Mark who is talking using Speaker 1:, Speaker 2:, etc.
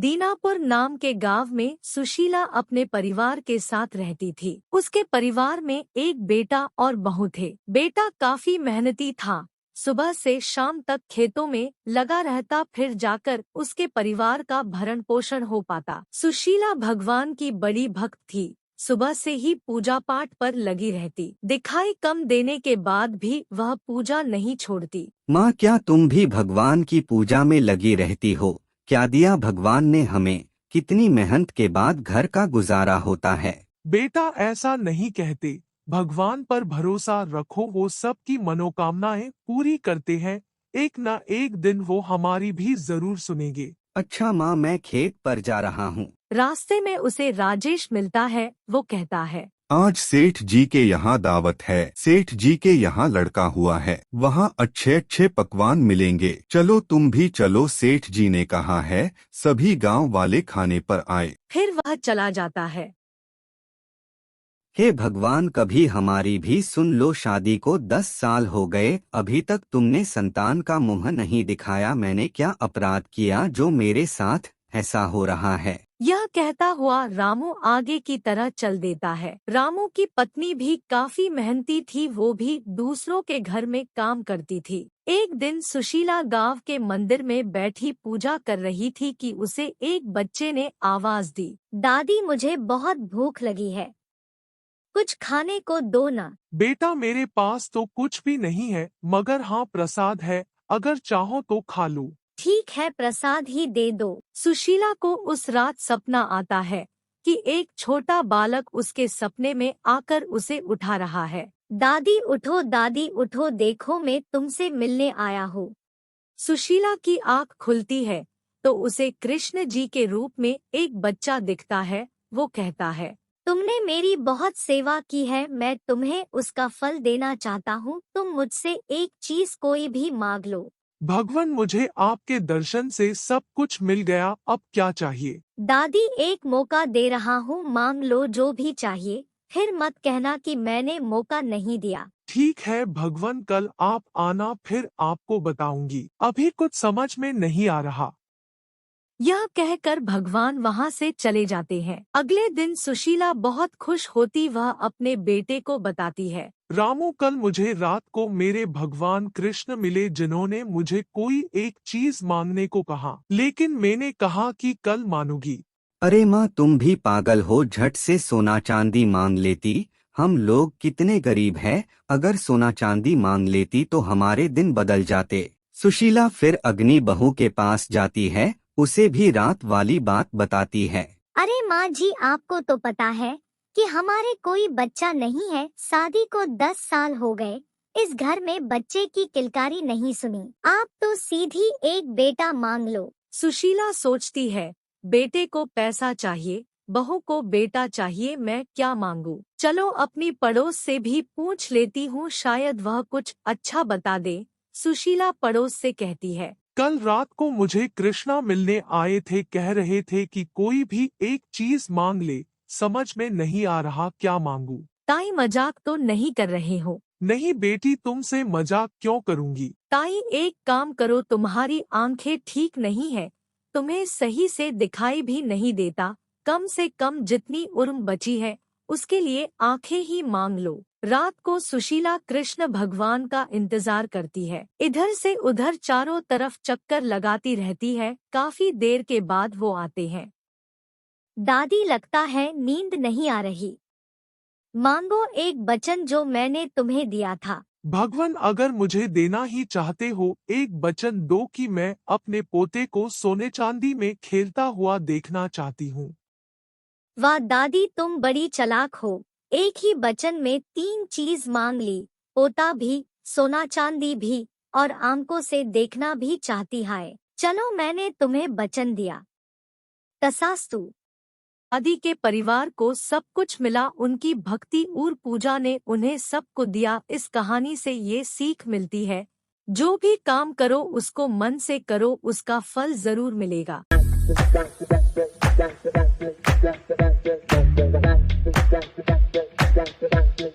Speaker 1: दीनापुर नाम के गांव में सुशीला अपने परिवार के साथ रहती थी। उसके परिवार में एक बेटा और बहू थे। बेटा काफी मेहनती था, सुबह से शाम तक खेतों में लगा रहता, फिर जाकर उसके परिवार का भरण पोषण हो पाता। सुशीला भगवान की बड़ी भक्त थी, सुबह से ही पूजा पाठ पर लगी रहती। दिखाई कम देने के बाद भी वह पूजा नहीं छोड़ती।
Speaker 2: माँ, क्या तुम भी भगवान की पूजा में लगी रहती हो? क्या दिया भगवान ने हमें? कितनी मेहनत के बाद घर का गुजारा होता है।
Speaker 3: बेटा, ऐसा नहीं कहते। भगवान पर भरोसा रखो, वो सबकी मनोकामनाएं पूरी करते हैं। एक न एक दिन वो हमारी भी जरूर सुनेंगे।
Speaker 2: अच्छा माँ, मैं खेत पर जा रहा हूँ।
Speaker 1: रास्ते में उसे राजेश मिलता है। वो कहता है,
Speaker 4: आज सेठ जी के यहाँ दावत है। सेठ जी के यहाँ लड़का हुआ है, वहाँ अच्छे अच्छे पकवान मिलेंगे। चलो तुम भी चलो, सेठ जी ने कहा है सभी गांव वाले खाने पर आए।
Speaker 1: फिर वह चला जाता है।
Speaker 2: हे भगवान, कभी हमारी भी सुन लो। शादी को 10 साल हो गए, अभी तक तुमने संतान का मुंह नहीं दिखाया। मैंने क्या अपराध किया जो मेरे साथ ऐसा हो रहा है?
Speaker 1: यह कहता हुआ रामू आगे की तरह चल देता है। रामू की पत्नी भी काफी मेहनती थी, वो भी दूसरों के घर में काम करती थी। एक दिन सुशीला गांव के मंदिर में बैठी पूजा कर रही थी कि उसे एक बच्चे ने आवाज दी,
Speaker 5: दादी, मुझे बहुत भूख लगी है, कुछ खाने को दो ना।
Speaker 3: बेटा, मेरे पास तो कुछ भी नहीं है, मगर हाँ प्रसाद है, अगर चाहो तो खा लो।
Speaker 5: ठीक है, प्रसाद ही दे दो।
Speaker 1: सुशीला को उस रात सपना आता है कि एक छोटा बालक उसके सपने में आकर उसे उठा रहा है।
Speaker 5: दादी उठो, दादी उठो, देखो मैं तुमसे मिलने आया हूँ।
Speaker 1: सुशीला की आँख खुलती है तो उसे कृष्ण जी के रूप में एक बच्चा दिखता है। वो कहता है,
Speaker 5: तुमने मेरी बहुत सेवा की है, मैं तुम्हें उसका फल देना चाहता हूँ। तुम मुझसे एक चीज कोई भी मांग लो।
Speaker 3: भगवान, मुझे आपके दर्शन से सब कुछ मिल गया, अब क्या चाहिए?
Speaker 5: दादी, एक मौका दे रहा हूँ, मांग लो जो भी चाहिए, फिर मत कहना कि मैंने मौका नहीं दिया।
Speaker 3: ठीक है भगवान, कल आप आना, फिर आपको बताऊंगी। अभी कुछ समझ में नहीं आ रहा।
Speaker 1: यह कहकर भगवान वहाँ से चले जाते हैं। अगले दिन सुशीला बहुत खुश होती, वह अपने बेटे को बताती है,
Speaker 3: रामू, कल मुझे रात को मेरे भगवान कृष्ण मिले, जिन्होंने मुझे कोई एक चीज मांगने को कहा, लेकिन मैंने कहा कि कल मानूंगी।
Speaker 2: अरे माँ, तुम भी पागल हो? झट से सोना चांदी मांग लेती। हम लोग कितने गरीब हैं, अगर सोना चांदी मांग लेती तो हमारे दिन बदल जाते। सुशीला फिर अग्नि बहू के पास जाती है, उसे भी रात वाली बात बताती है।
Speaker 5: अरे माँ जी, आपको तो पता है कि हमारे कोई बच्चा नहीं है। शादी को 10 साल हो गए, इस घर में बच्चे की किलकारी नहीं सुनी। आप तो सीधी एक बेटा मांग लो।
Speaker 1: सुशीला सोचती है, बेटे को पैसा चाहिए, बहू को बेटा चाहिए, मैं क्या मांगू? चलो अपनी पड़ोस से भी पूछ लेती हूँ, शायद वह कुछ अच्छा बता दे। सुशीला पड़ोस से कहती है,
Speaker 3: कल रात को मुझे कृष्णा मिलने आए थे, कह रहे थे कि कोई भी एक चीज मांग ले। समझ में नहीं आ रहा क्या मांगू।
Speaker 1: ताई मजाक तो नहीं कर रहे हो?
Speaker 3: नहीं बेटी, तुमसे मजाक क्यों करूंगी।
Speaker 1: ताई, एक काम करो, तुम्हारी आंखें ठीक नहीं है, तुम्हें सही से दिखाई भी नहीं देता। कम से कम जितनी उम्र बची है उसके लिए आंखें ही मांग लो। रात को सुशीला कृष्ण भगवान का इंतजार करती है, इधर से उधर चारों तरफ चक्कर लगाती रहती है। काफी देर के बाद वो आते हैं।
Speaker 5: दादी, लगता है नींद नहीं आ रही, मांगो एक वचन जो मैंने तुम्हें दिया था।
Speaker 3: भगवान, अगर मुझे देना ही चाहते हो, एक वचन दो कि मैं अपने पोते को सोने चांदी में खेलता हुआ देखना चाहती हूँ।
Speaker 5: वाह दादी, तुम बड़ी चालाक हो, एक ही वचन में 3 चीज मांग ली, पोता भी, सोना चांदी भी, और आंखों से देखना भी चाहती है। चलो, मैंने तुम्हें वचन दिया। तथास्तु।
Speaker 1: आदि के परिवार को सब कुछ मिला, उनकी भक्ति और पूजा ने उन्हें सब को दिया। इस कहानी से ये सीख मिलती है, जो भी काम करो उसको मन से करो, उसका फल जरूर मिलेगा।